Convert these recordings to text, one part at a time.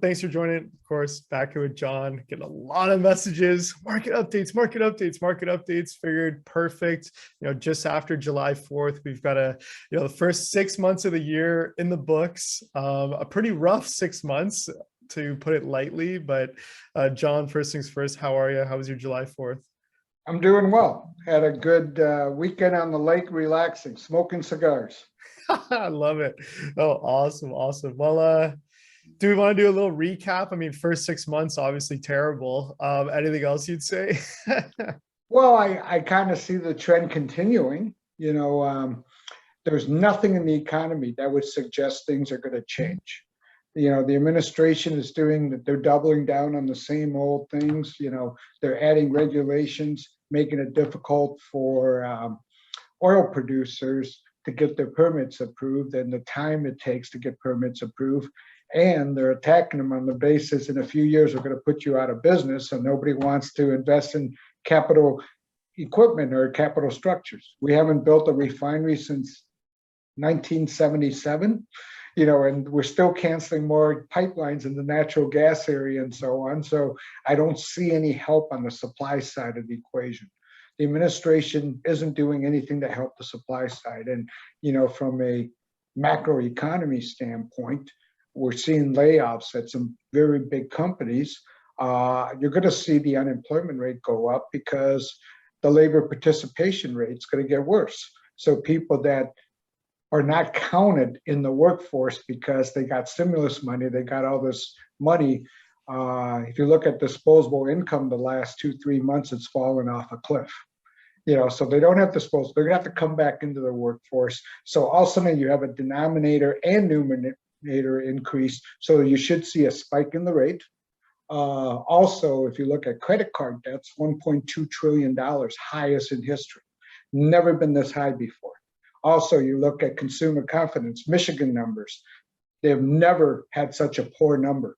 Thanks for joining. Of course, back here with John. Getting a lot of messages. Market updates, market updates, market updates. Figured perfect. Just after July 4th, we've got the first 6 months of the year in the books. A pretty rough 6 months, to put it lightly. But John, first things first, how are you? How was your July 4th? I'm doing well. Had a good weekend on the lake, relaxing, smoking cigars. I love it. Oh, awesome. Awesome. Well, do we want to do a little recap? I mean, first 6 months, obviously terrible. Anything else you'd say? Well, I kind of see the trend continuing. There's nothing in the economy that would suggest things are going to change. The administration is doing that. They're doubling down on the same old things. They're adding regulations, making it difficult for oil producers to get their permits approved and the time it takes to get permits approved. And they're attacking them on the basis in a few years, we're going to put you out of business. So nobody wants to invest in capital equipment or capital structures. We haven't built a refinery since 1977, and we're still canceling more pipelines in the natural gas area and so on. So I don't see any help on the supply side of the equation. The administration isn't doing anything to help the supply side. And, from a macroeconomy standpoint, we're seeing layoffs at some very big companies. You're going to see the unemployment rate go up because the labor participation rate is going to get worse. So people that are not counted in the workforce because they got stimulus money, they got all this money. If you look at disposable income the last 2-3 months, it's fallen off a cliff. So they don't have disposable. They're going to have to come back into the workforce. So all of a sudden you have a denominator and numerator increase. So you should see a spike in the rate. Also, if you look at credit card debts, $1.2 trillion, highest in history. Never been this high before. Also, you look at consumer confidence, Michigan numbers. They've never had such a poor number.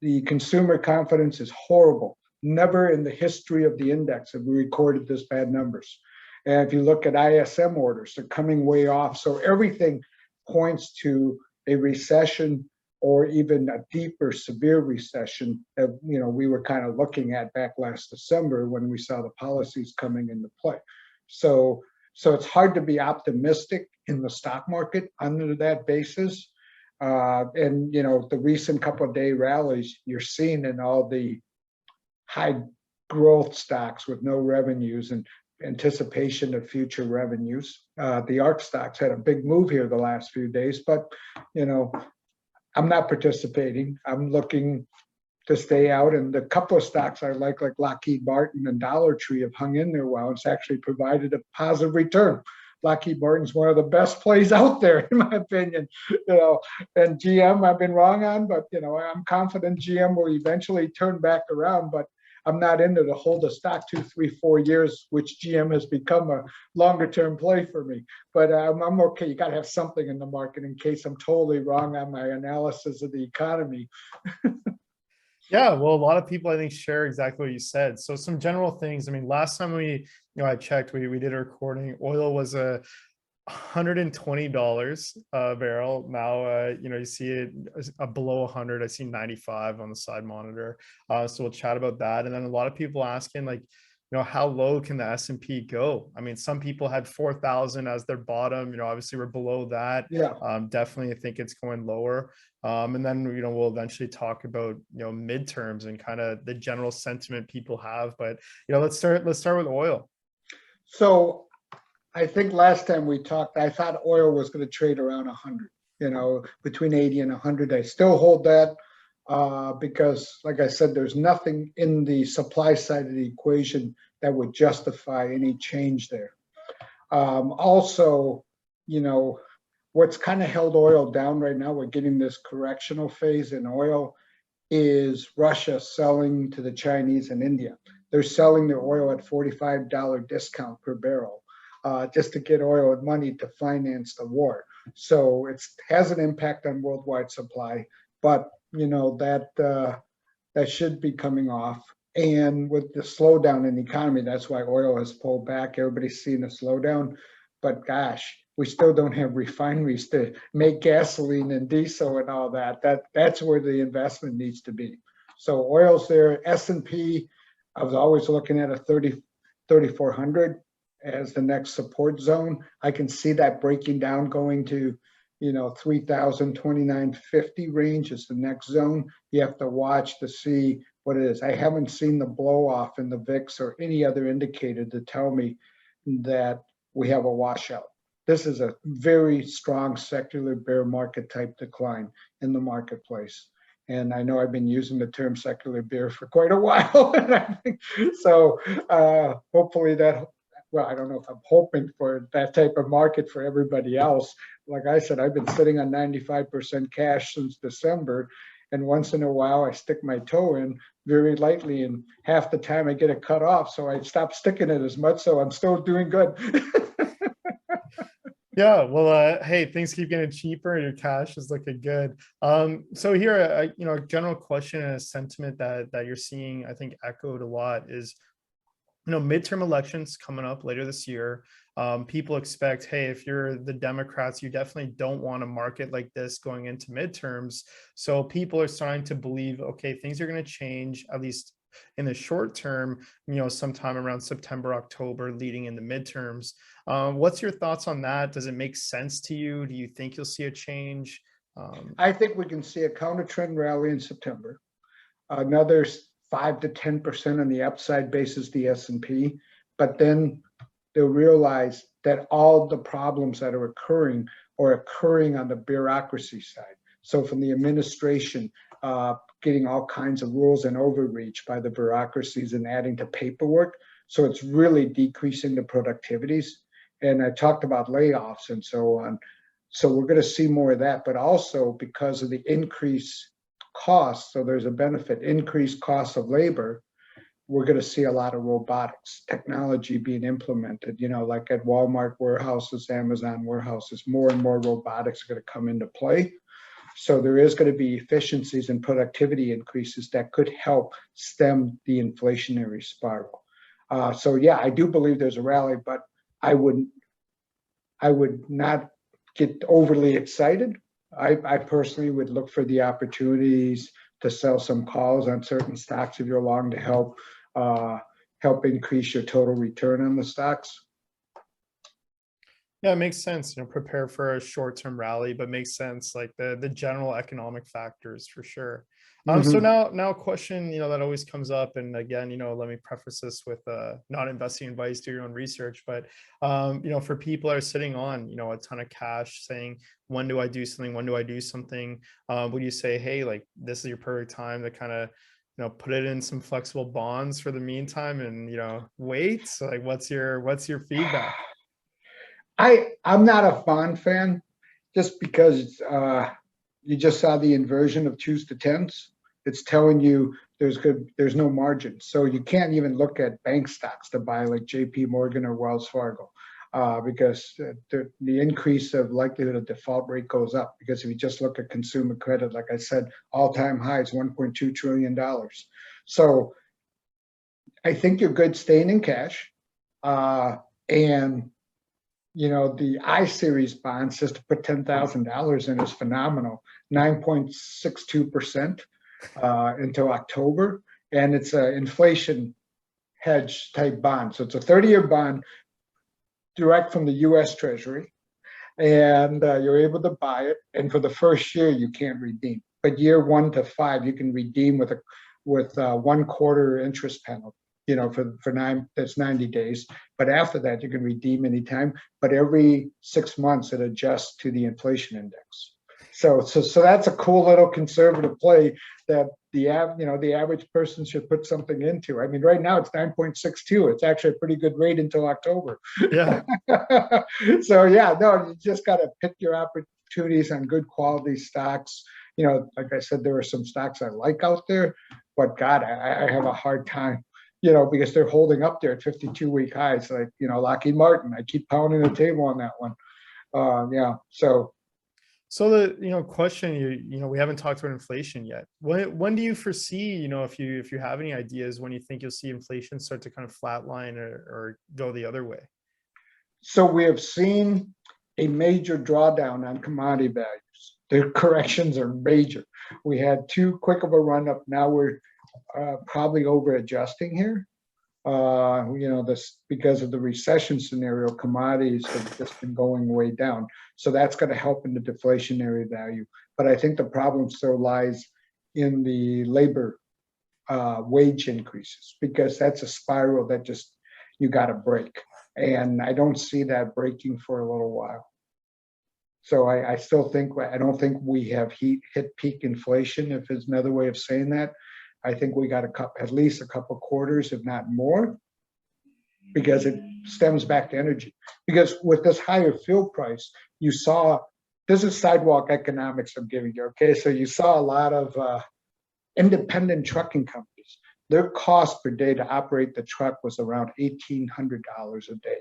The consumer confidence is horrible. Never in the history of the index have we recorded this bad numbers. And if you look at ISM orders, they're coming way off. So everything points to a recession or even a deeper, severe recession that we were kind of looking at back last December when we saw the policies coming into play. So it's hard to be optimistic in the stock market under that basis. And the recent couple of day rallies you're seeing in all the high growth stocks with no revenues and anticipation of future revenues. The ARC stocks had a big move here the last few days, but I'm not participating. I'm looking to stay out. And the couple of stocks I like Lockheed Martin and Dollar Tree, have hung in there well. It's actually provided a positive return. Lockheed Martin's one of the best plays out there, in my opinion. And GM I've been wrong on, but I'm confident GM will eventually turn back around. But I'm not into to hold a stock 2, 3, 4 years, which GM has become a longer term play for me. But I'm okay. You got to have something in the market in case I'm totally wrong on my analysis of the economy. Yeah, well, a lot of people I think share exactly what you said. So some general things. I mean, last time I checked, we did a recording. Oil was $120 a barrel. Now, you see it below 100. I see 95 on the side monitor. So we'll chat about that. And then a lot of people asking, how low can the S&P go? I mean, some people had 4,000 as their bottom. Obviously we're below that. Yeah. Definitely, I think it's going lower. And then, we'll eventually talk about, midterms and kind of the general sentiment people have. But, let's start with oil. So I think last time we talked, I thought oil was going to trade around 100, between 80 and 100. I still hold that because, like I said, there's nothing in the supply side of the equation that would justify any change there. Also, what's kind of held oil down right now, we're getting this correctional phase in oil, is Russia selling to the Chinese and India. They're selling their oil at $45 discount per barrel. Just to get oil and money to finance the war. So it has an impact on worldwide supply, but that should be coming off. And with the slowdown in the economy, that's why oil has pulled back. Everybody's seeing a slowdown. but gosh, we still don't have refineries to make gasoline and diesel and all that. That's where the investment needs to be. So oil's there. S&P, I was always looking at a 3,400 as the next support zone. I can see that breaking down, going to 3,000, 2,950 range is the next zone. You have to watch to see what it is. I haven't seen the blow off in the VIX or any other indicator to tell me that we have a washout. This is a very strong secular bear market type decline in the marketplace. And I know I've been using the term secular bear for quite a while. So hopefully that, well, I don't know if I'm hoping for that type of market for everybody else. Like I said, I've been sitting on 95% cash since December. And once in a while, I stick my toe in very lightly, and half the time I get it cut off. So I stop sticking it as much. So I'm still doing good. Yeah, well, hey, things keep getting cheaper and your cash is looking good. So here, a general question and a sentiment that you're seeing, I think, echoed a lot is, midterm elections coming up later this year. People expect, hey, if you're the Democrats, you definitely don't want a market like this going into midterms. So people are starting to believe, okay, things are going to change, at least in the short term, sometime around September, October, leading into midterms. What's your thoughts on that? Does it make sense to you? Do you think you'll see a change? I think we can see a counter trend rally in September. Another 5 to 10% on the upside basis, the S&P, but then they'll realize that all the problems that are occurring on the bureaucracy side. So from the administration, getting all kinds of rules and overreach by the bureaucracies and adding to paperwork. So it's really decreasing the productivities. And I talked about layoffs and so on. So we're going to see more of that, but also because of the increased costs, so there's a benefit, increased cost of labor, we're going to see a lot of robotics technology being implemented, like at Walmart warehouses, Amazon warehouses, more and more robotics are going to come into play. So there is going to be efficiencies and productivity increases that could help stem the inflationary spiral. So yeah, I do believe there's a rally, but I would not get overly excited. I personally would look for the opportunities to sell some calls on certain stocks if you're long to help increase your total return on the stocks. Yeah, it makes sense. Prepare for a short-term rally, but makes sense, like the general economic factors for sure. So now a question, that always comes up, and again, let me preface this with not investing advice, do your own research, but for people that are sitting on, a ton of cash saying, when do I do something? When do I do something? Would you say, hey, like this is your perfect time to kind of, put it in some flexible bonds for the meantime and, wait? So like, what's your feedback? I'm not a bond fan, just because you just saw the inversion of twos to tens. It's telling you there's no margin, so you can't even look at bank stocks to buy like J.P. Morgan or Wells Fargo, because the increase of likelihood of default rate goes up. Because if you just look at consumer credit, like I said, all-time high is $1.2 trillion. So I think you're good staying in cash, and the I-series bonds, just to put $10,000 in, is phenomenal, 9.62% until October. And it's an inflation hedge type bond. So it's a 30-year bond direct from the US Treasury. And you're able to buy it. And for the first year, you can't redeem. But year 1 to 5, you can redeem with 1/4 interest penalty. That's 90 days. But after that, you can redeem anytime. But every 6 months, it adjusts to the inflation index. So that's a cool little conservative play that the average person should put something into. I mean, right now it's 9.62. It's actually a pretty good rate until October. Yeah. So yeah, no, you just got to pick your opportunities on good quality stocks. Like I said, there are some stocks I like out there, but God, I have a hard time. Because they're holding up there at 52-week highs, like, Lockheed Martin. I keep pounding the table on that one. Yeah. So the question, we haven't talked about inflation yet. When do you foresee, if you have any ideas, when you think you'll see inflation start to kind of flatline or go the other way? So we have seen a major drawdown on commodity values. The corrections are major. We had too quick of a run up. Now we're probably over adjusting here. This because of the recession scenario, commodities have just been going way down. So that's going to help in the deflationary value. But I think the problem still lies in the labor wage increases, because that's a spiral that just you got to break. And I don't see that breaking for a little while. So I still think, I don't think we have hit peak inflation, if there's another way of saying that. I think we got at least a couple quarters, if not more, because it stems back to energy. Because with this higher fuel price, you saw, this is sidewalk economics I'm giving you, okay? So you saw a lot of independent trucking companies. Their cost per day to operate the truck was around $1,800 a day.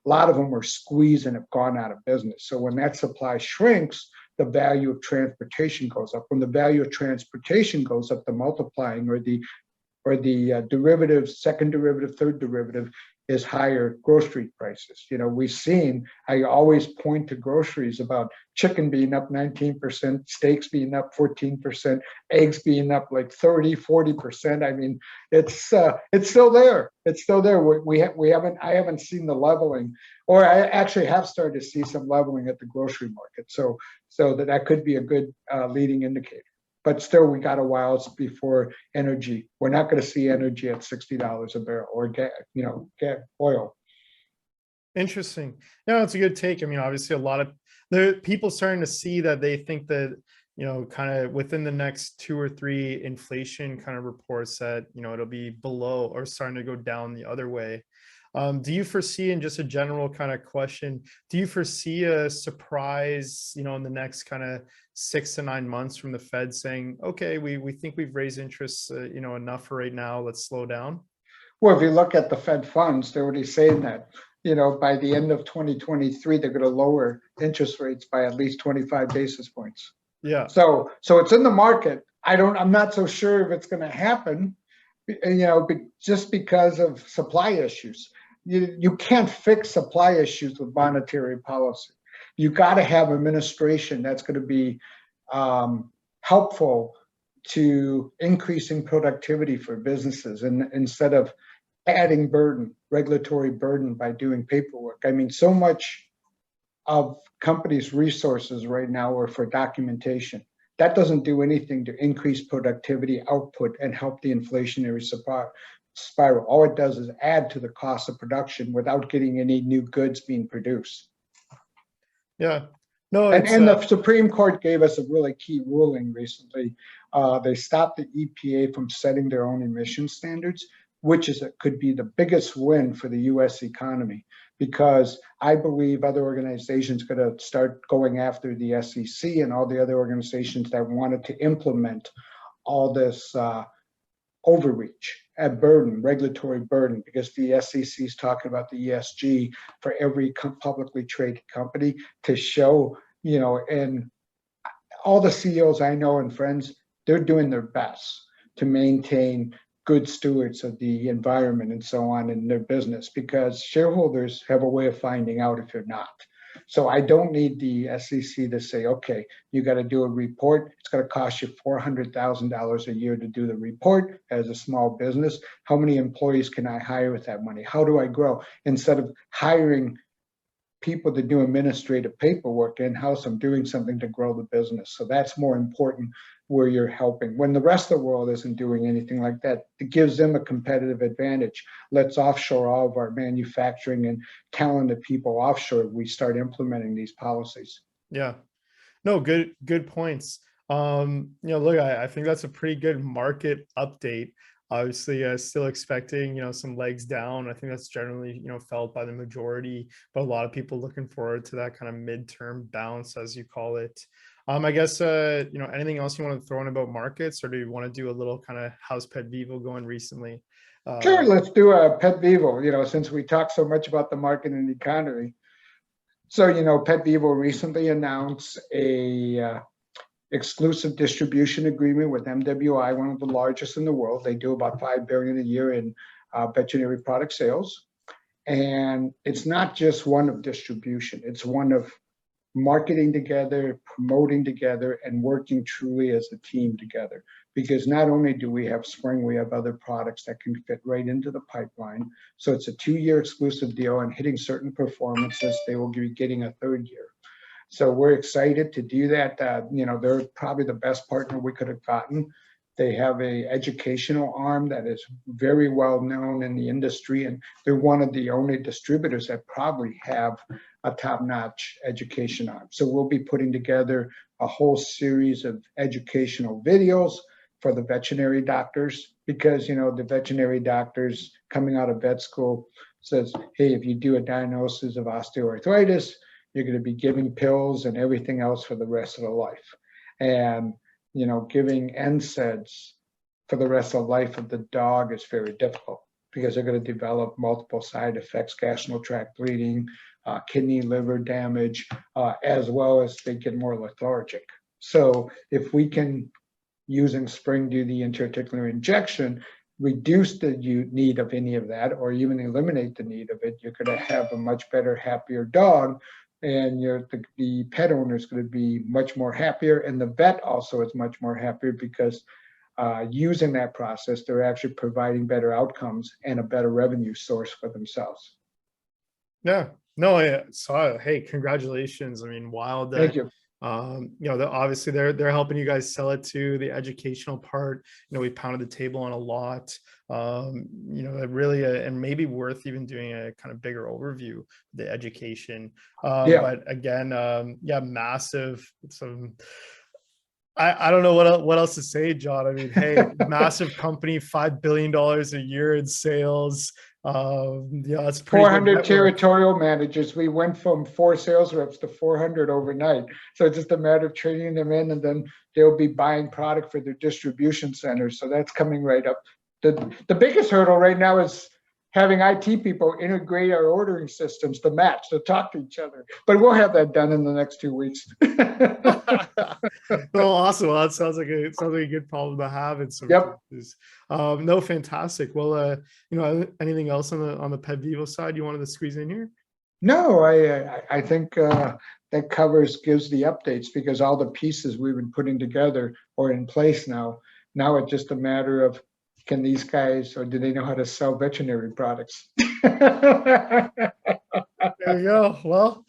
A lot of them were squeezed and have gone out of business. So when that supply shrinks, the value of transportation goes up. When the value of transportation goes up, the multiplying or the derivative, second derivative, third derivative is higher grocery prices. We've seen, I always point to groceries about chicken being up 19%, steaks being up 14%, eggs being up like 30, 40%. I mean, it's still there. It's still there. I haven't seen the leveling, or I actually have started to see some leveling at the grocery market. So that could be a good leading indicator. But still, we got a while before energy. We're not going to see energy at $60 a barrel or gas, oil. Interesting. No, that's a good take. I mean, obviously, a lot of the people starting to see that they think that, kind of within the next 2 or 3 inflation kind of reports that, it'll be below or starting to go down the other way. Do you foresee, in just a general kind of question, do you foresee a surprise, in the next kind of 6 to 9 months from the Fed saying, okay, we think we've raised interest, enough for right now, let's slow down? Well, if you look at the Fed funds, they're already saying that, by the end of 2023, they're going to lower interest rates by at least 25 basis points. Yeah. So it's in the market. I'm not so sure if it's going to happen, just because of supply issues. You can't fix supply issues with monetary policy. You got to have administration that's going to be helpful to increasing productivity for businesses, and instead of adding regulatory burden by doing paperwork. I mean, so much of companies' resources right now are for documentation. That doesn't do anything to increase productivity, output, and help the inflationary spiral. All it does is add to the cost of production without getting any new goods being produced. Yeah. No, and the Supreme Court gave us a really key ruling recently. They stopped the EPA from setting their own emission standards, which could be the biggest win for the U.S. economy, because I believe other organizations are going to start going after the SEC and all the other organizations that wanted to implement all this overreach and regulatory burden, because the SEC is talking about the ESG for every publicly traded company to show, and all the CEOs I know and friends, they're doing their best to maintain good stewards of the environment and so on in their business, because shareholders have a way of finding out if you're not. So I don't need the SEC to say, okay, you got to do a report. It's going to cost you $400,000 a year to do the report as a small business. How many employees can I hire with that money? How do I grow? Instead of hiring people to do administrative paperwork in-house, I'm doing something to grow the business. So that's more important, where you're helping. When the rest of the world isn't doing anything like that, it gives them a competitive advantage. Let's offshore all of our manufacturing and talented people offshore. We start implementing these policies. Yeah. No, good points. Look, I think that's a pretty good market update. Obviously, still expecting, some legs down. I think that's generally, felt by the majority, but a lot of people looking forward to that kind of midterm bounce, as you call it. I guess, anything else you want to throw in about markets, or do you want to do a little kind of how's Petvivo going recently? Sure, let's do a Petvivo, since we talk so much about the market and the economy. So, Petvivo recently announced a exclusive distribution agreement with MWI, one of the largest in the world. They do about $5 billion a year in veterinary product sales. And it's not just one of distribution, it's one of marketing together, promoting together, and working truly as a team together. Because not only do we have Spring, we have other products that can fit right into the pipeline. So it's a 2-year exclusive deal, and hitting certain performances, they will be getting a 3rd year. So we're excited to do that. They're probably the best partner we could have gotten. They have a educational arm that is very well known in the industry, and they're one of the only distributors that probably have a top-notch education arm. So we'll be putting together a whole series of educational videos for the veterinary doctors, because the veterinary doctors coming out of vet school says, hey, if you do a diagnosis of osteoarthritis, you're going to be giving pills and everything else for the rest of the life. And giving NSAIDs for the rest of the life of the dog is very difficult, because they're going to develop multiple side effects, gastrointestinal tract bleeding, kidney, liver damage, as well as they get more lethargic. So if we can, using Spring, do the intra-articular injection, reduce the need of any of that, or even eliminate the need of it, you're going to have a much better, happier dog. And the pet owner is going to be much more happier, and the vet also is much more happier, because using that process, they're actually providing better outcomes and a better revenue source for themselves. Yeah, no, I saw it. Hey, congratulations. I mean, wild that, Thank you. Obviously they're helping you guys sell it to the educational part. We pounded the table on a lot. It really, and maybe worth even doing a kind of bigger overview of the education. But again, massive. I don't know what else to say, John. I mean, hey, massive company, $5 billion a year in sales. That's pretty 400 territorial managers. We went from 4 sales reps to 400 overnight. So it's just a matter of training them in, and then they'll be buying product for their distribution centers. So that's coming right up. The biggest hurdle right now is having IT people integrate our ordering systems to match, to talk to each other. But we'll have that done in the next 2 weeks. Well, awesome. Well, that sounds like a good problem to have in some cases. No, fantastic. Well, anything else on the Petvivo side you wanted to squeeze in here? No, I think that gives the updates, because all the pieces we've been putting together are in place now. Now it's just a matter of, can these guys, or do they know how to sell veterinary products? There you go. Well,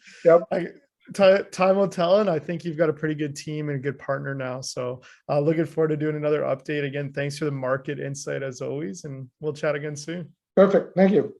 time will tell, and I think you've got a pretty good team and a good partner now. So looking forward to doing another update. Again, thanks for the market insight as always, and we'll chat again soon. Perfect. Thank you.